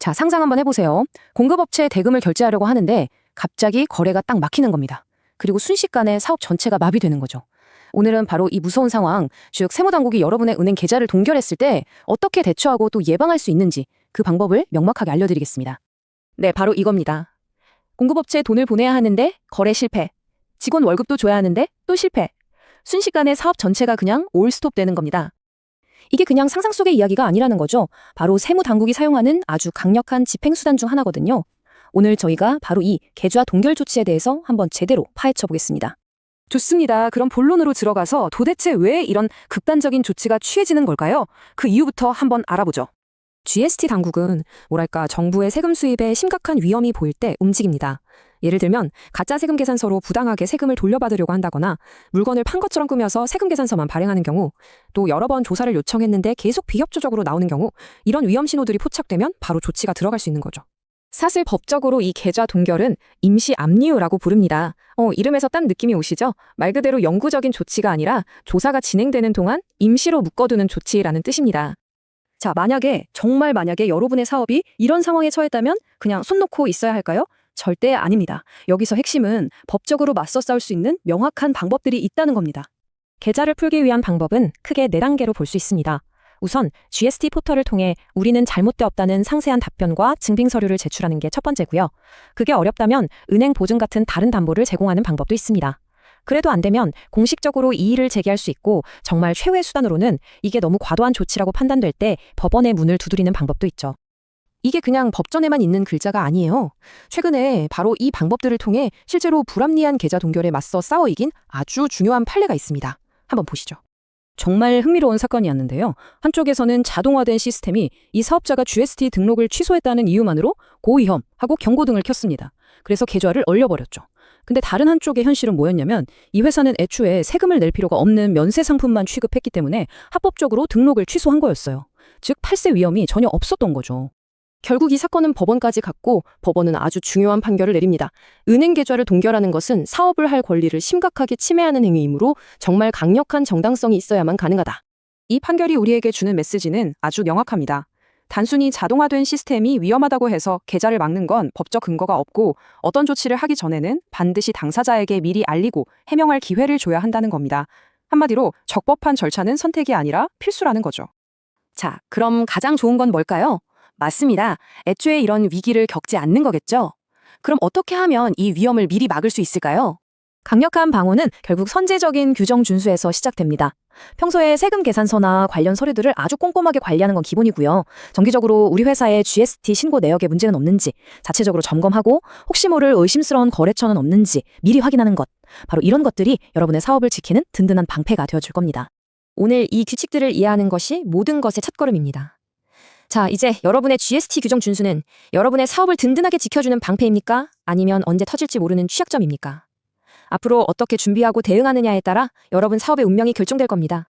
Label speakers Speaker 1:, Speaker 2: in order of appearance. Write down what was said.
Speaker 1: 자, 상상 한번 해보세요. 공급업체에 대금을 결제하려고 하는데 갑자기 거래가 딱 막히는 겁니다. 그리고 순식간에 사업 전체가 마비되는 거죠. 오늘은 바로 이 무서운 상황, 즉 세무당국이 여러분의 은행 계좌를 동결했을 때 어떻게 대처하고 또 예방할 수 있는지 그 방법을 명확하게 알려드리겠습니다. 네, 바로 이겁니다. 공급업체에 돈을 보내야 하는데 거래 실패. 직원 월급도 줘야 하는데 또 실패. 순식간에 사업 전체가 그냥 올스톱 되는 겁니다. 이게 그냥 상상 속의 이야기가 아니라는 거죠. 바로 세무당국이 사용하는 아주 강력한 집행수단 중 하나거든요. 오늘 저희가 바로 이 계좌 동결 조치에 대해서 한번 제대로 파헤쳐 보겠습니다. 좋습니다. 그럼 본론으로 들어가서 도대체 왜 이런 극단적인 조치가 취해지는 걸까요? 그 이유부터 한번 알아보죠. GST 당국은 뭐랄까 정부의 세금 수입에 심각한 위험이 보일 때 움직입니다. 예를 들면 가짜 세금 계산서로 부당하게 세금을 돌려받으려고 한다거나 물건을 판 것처럼 꾸며서 세금 계산서만 발행하는 경우, 또 여러 번 조사를 요청했는데 계속 비협조적으로 나오는 경우, 이런 위험 신호들이 포착되면 바로 조치가 들어갈 수 있는 거죠. 사실 법적으로 이 계좌 동결은 임시 압류라고 부릅니다. 이름에서 딴 느낌이 오시죠? 말 그대로 영구적인 조치가 아니라 조사가 진행되는 동안 임시로 묶어두는 조치라는 뜻입니다. 자, 정말 만약에 여러분의 사업이 이런 상황에 처했다면 그냥 손 놓고 있어야 할까요? 절대 아닙니다. 여기서 핵심은 법적으로 맞서 싸울 수 있는 명확한 방법들이 있다는 겁니다. 계좌를 풀기 위한 방법은 크게 4단계로 볼 수 있습니다. 우선 GST 포털을 통해 우리는 잘못되었다는 상세한 답변과 증빙 서류를 제출하는 게 첫 번째고요. 그게 어렵다면 은행 보증 같은 다른 담보를 제공하는 방법도 있습니다. 그래도 안 되면 공식적으로 이의를 제기할 수 있고, 정말 최후의 수단으로는 이게 너무 과도한 조치라고 판단될 때 법원의 문을 두드리는 방법도 있죠. 이게 그냥 법전에만 있는 글자가 아니에요. 최근에 바로 이 방법들을 통해 실제로 불합리한 계좌 동결에 맞서 싸워 이긴 아주 중요한 판례가 있습니다. 한번 보시죠. 정말 흥미로운 사건이었는데요. 한쪽에서는 자동화된 시스템이 이 사업자가 GST 등록을 취소했다는 이유만으로 고위험하고 경고 등을 켰습니다. 그래서 계좌를 얼려버렸죠. 근데 다른 한쪽의 현실은 뭐였냐면, 이 회사는 애초에 세금을 낼 필요가 없는 면세 상품만 취급했기 때문에 합법적으로 등록을 취소한 거였어요. 즉 탈세 위험이 전혀 없었던 거죠. 결국 이 사건은 법원까지 갔고, 법원은 아주 중요한 판결을 내립니다. 은행 계좌를 동결하는 것은 사업을 할 권리를 심각하게 침해하는 행위이므로 정말 강력한 정당성이 있어야만 가능하다. 이 판결이 우리에게 주는 메시지는 아주 명확합니다. 단순히 자동화된 시스템이 위험하다고 해서 계좌를 막는 건 법적 근거가 없고, 어떤 조치를 하기 전에는 반드시 당사자에게 미리 알리고 해명할 기회를 줘야 한다는 겁니다. 한마디로 적법한 절차는 선택이 아니라 필수라는 거죠. 자, 그럼 가장 좋은 건 뭘까요? 맞습니다. 애초에 이런 위기를 겪지 않는 거겠죠? 그럼 어떻게 하면 이 위험을 미리 막을 수 있을까요? 강력한 방어는 결국 선제적인 규정 준수에서 시작됩니다. 평소에 세금 계산서나 관련 서류들을 아주 꼼꼼하게 관리하는 건 기본이고요. 정기적으로 우리 회사의 GST 신고 내역에 문제는 없는지 자체적으로 점검하고, 혹시 모를 의심스러운 거래처는 없는지 미리 확인하는 것. 바로 이런 것들이 여러분의 사업을 지키는 든든한 방패가 되어줄 겁니다. 오늘 이 규칙들을 이해하는 것이 모든 것의 첫걸음입니다. 자, 이제 여러분의 GST 규정 준수는 여러분의 사업을 든든하게 지켜주는 방패입니까? 아니면 언제 터질지 모르는 취약점입니까? 앞으로 어떻게 준비하고 대응하느냐에 따라 여러분 사업의 운명이 결정될 겁니다.